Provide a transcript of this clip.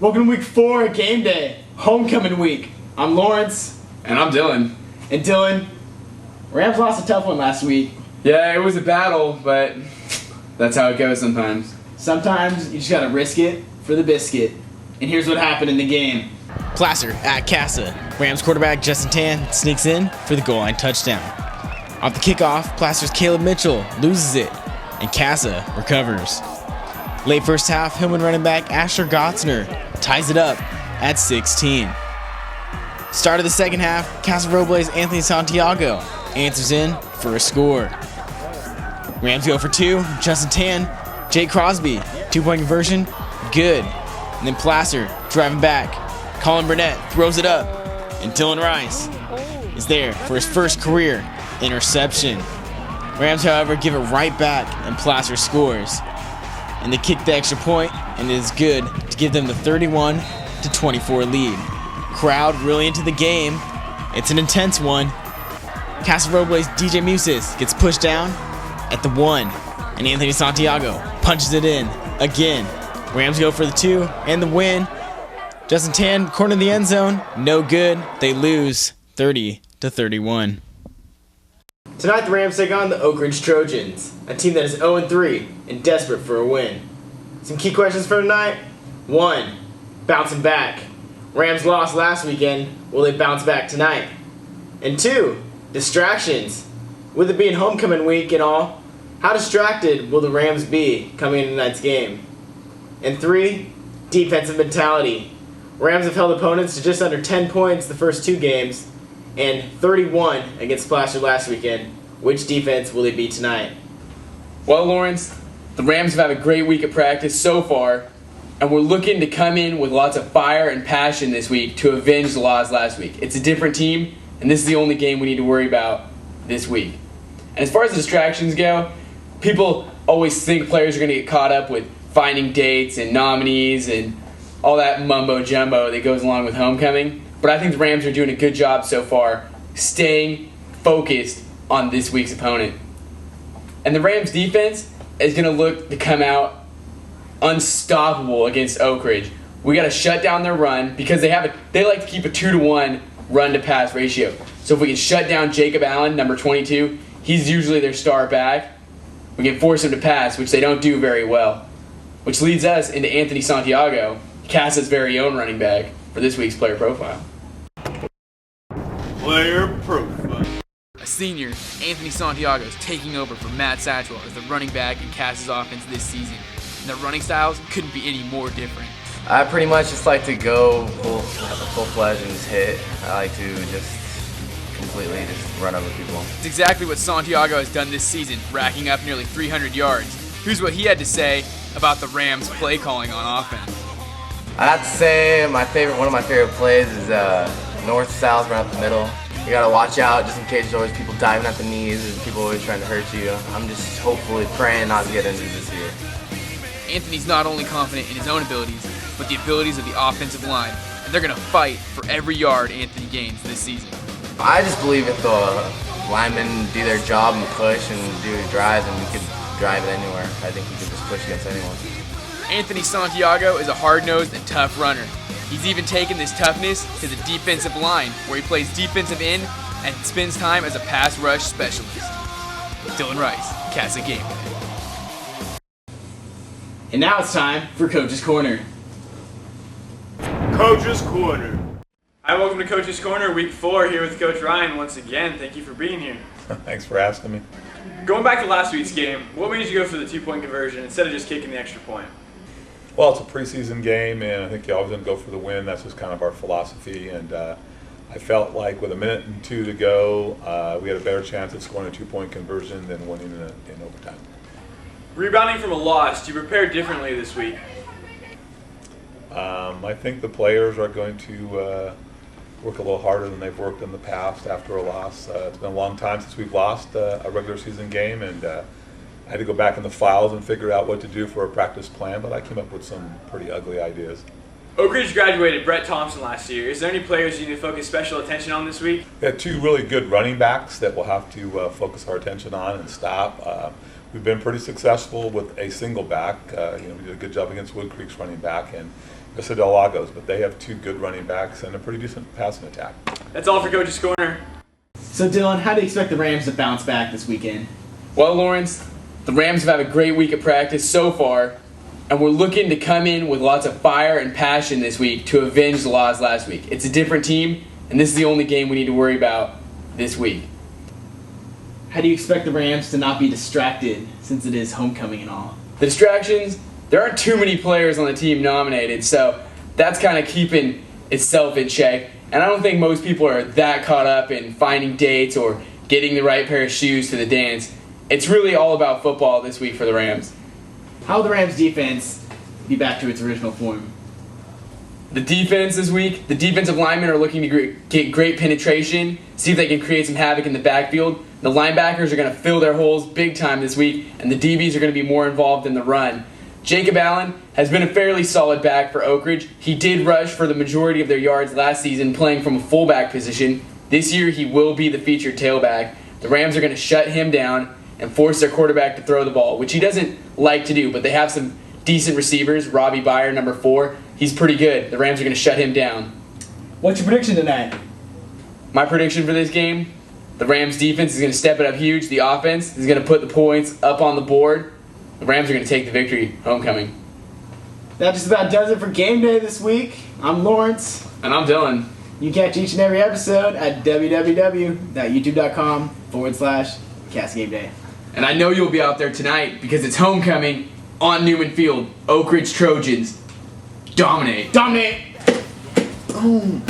Welcome to week 4 of Game Day, homecoming week. I'm Lawrence. And I'm Dylan. And Dylan, Rams lost a tough one last week. Yeah, it was a battle, but that's how it goes sometimes. Sometimes you just gotta risk it for the biscuit. And here's what happened in the game. Placer at Casa. Rams quarterback Justin Tan sneaks in for the goal line touchdown. Off the kickoff, Placer's Caleb Mitchell loses it, and Casa recovers. Late first half, Hillman running back Asher Gottsner ties it up at 16. Start of the second half, Casa Robles Anthony Santiago answers in for a score. Rams go for 2, Justin Tan, Jake Crosby, 2-point conversion, good. And then Placer driving back. Colin Burnett throws it up, and Dylan Rice is there for his first career interception. Rams, however, give it right back, and Placer scores. And they kick the extra point, and it is good to give them the 31-24 lead. Crowd really into the game. It's an intense one. Casa Robles DJ Muses gets pushed down at the 1, and Anthony Santiago punches it in again. Rams go for the 2 and the win. Justin Tan, corner of the end zone, no good. They lose 30-31. Tonight the Rams take on the Oak Ridge Trojans, a team that is 0-3 and desperate for a win. Some key questions for tonight. 1. Bouncing back. Rams lost last weekend. Will they bounce back tonight? And 2. Distractions. With it being homecoming week and all, how distracted will the Rams be coming into tonight's game? And 3. Defensive mentality. Rams have held opponents to just under 10 points the first 2 games, and 31 against Placer last weekend. Which defense will they be tonight? Well, Lawrence, the Rams have had a great week of practice so far, and we're looking to come in with lots of fire and passion this week to avenge the loss last week. It's a different team, and this is the only game we need to worry about this week. And as far as the distractions go, people always think players are going to get caught up with finding dates and nominees and all that mumbo-jumbo that goes along with homecoming. But I think the Rams are doing a good job so far staying focused on this week's opponent. And the Rams defense is going to look to come out unstoppable against Oak Ridge. We got to shut down their run because they like to keep a 2-to-1 run-to-pass ratio. So if we can shut down Jacob Allen, number 22, he's usually their star back. We can force him to pass, which they don't do very well. Which leads us into Anthony Santiago, Casa's very own running back, for this week's player profile. Player profile. A senior, Anthony Santiago is taking over for Matt Satchwell as the running back in Casa's offense this season. And their running styles couldn't be any more different. I pretty much just like to go full-fledged and just hit. I like to just completely just run over people. It's exactly what Santiago has done this season, racking up nearly 300 yards. Here's what he had to say about the Rams' play calling on offense. I have to say one of my favorite plays is north-south, right up the middle. You gotta watch out just in case there's always people diving at the knees and people always trying to hurt you. I'm just hopefully praying not to get injured this year. Anthony's not only confident in his own abilities, but the abilities of the offensive line, and they're gonna fight for every yard Anthony gains this season. I just believe if the linemen do their job and push and do drives, and we could drive it anywhere. I think we could just push against anyone. Anthony Santiago is a hard-nosed and tough runner. He's even taken this toughness to the defensive line, where he plays defensive end and spends time as a pass rush specialist. Dylan Rice, Casa Gameday. And now it's time for Coach's Corner. Coach's Corner. Hi, welcome to Coach's Corner, Week 4, here with Coach Ryan once again. Thank you for being here. Thanks for asking me. Going back to last week's game, what made you go for the 2-point conversion instead of just kicking the extra point? Well, it's a preseason game, and I think you always going to go for the win. That's just kind of our philosophy. And I felt like with a minute and 2 to go, we had a better chance of scoring a 2-point conversion than winning in overtime. Rebounding from a loss, do you prepare differently this week? I think the players are going to work a little harder than they've worked in the past after a loss. It's been a long time since we've lost a regular season game, and I had to go back in the files and figure out what to do for a practice plan, but I came up with some pretty ugly ideas. Oak Ridge graduated Brett Thompson last year. Is there any players you need to focus special attention on this week? We had 2 really good running backs that we'll have to focus our attention on and stop. We've been pretty successful with a single back. We did a good job against Wood Creek's running back, and Mr. Del Lagos, but they have two good running backs and a pretty decent passing attack. That's all for Coach's Corner. So Dylan, how do you expect the Rams to bounce back this weekend? Well, Lawrence, the Rams have had a great week of practice so far, and we're looking to come in with lots of fire and passion this week to avenge the loss last week. It's a different team, and this is the only game we need to worry about this week. How do you expect the Rams to not be distracted since it is homecoming and all? The distractions, there aren't too many players on the team nominated, so that's kind of keeping itself in check. And I don't think most people are that caught up in finding dates or getting the right pair of shoes to the dance. It's really all about football this week for the Rams. How will the Rams defense be back to its original form? The defense this week, the defensive linemen are looking to get great penetration, see if they can create some havoc in the backfield. The linebackers are going to fill their holes big time this week, and the DBs are going to be more involved in the run. Jacob Allen has been a fairly solid back for Oak Ridge. He did rush for the majority of their yards last season, playing from a fullback position. This year, he will be the featured tailback. The Rams are going to shut him down and force their quarterback to throw the ball, which he doesn't like to do, but they have some decent receivers. Robbie Byer, number 4, he's pretty good. The Rams are going to shut him down. What's your prediction tonight? My prediction for this game, the Rams defense is going to step it up huge. The offense is going to put the points up on the board. The Rams are going to take the victory homecoming. That just about does it for game day this week. I'm Lawrence. And I'm Dylan. You can catch each and every episode at www.youtube.com/Casa Gameday. And I know you'll be out there tonight because it's homecoming on Newman Field. Oak Ridge Trojans. Dominate. Dominate! Boom.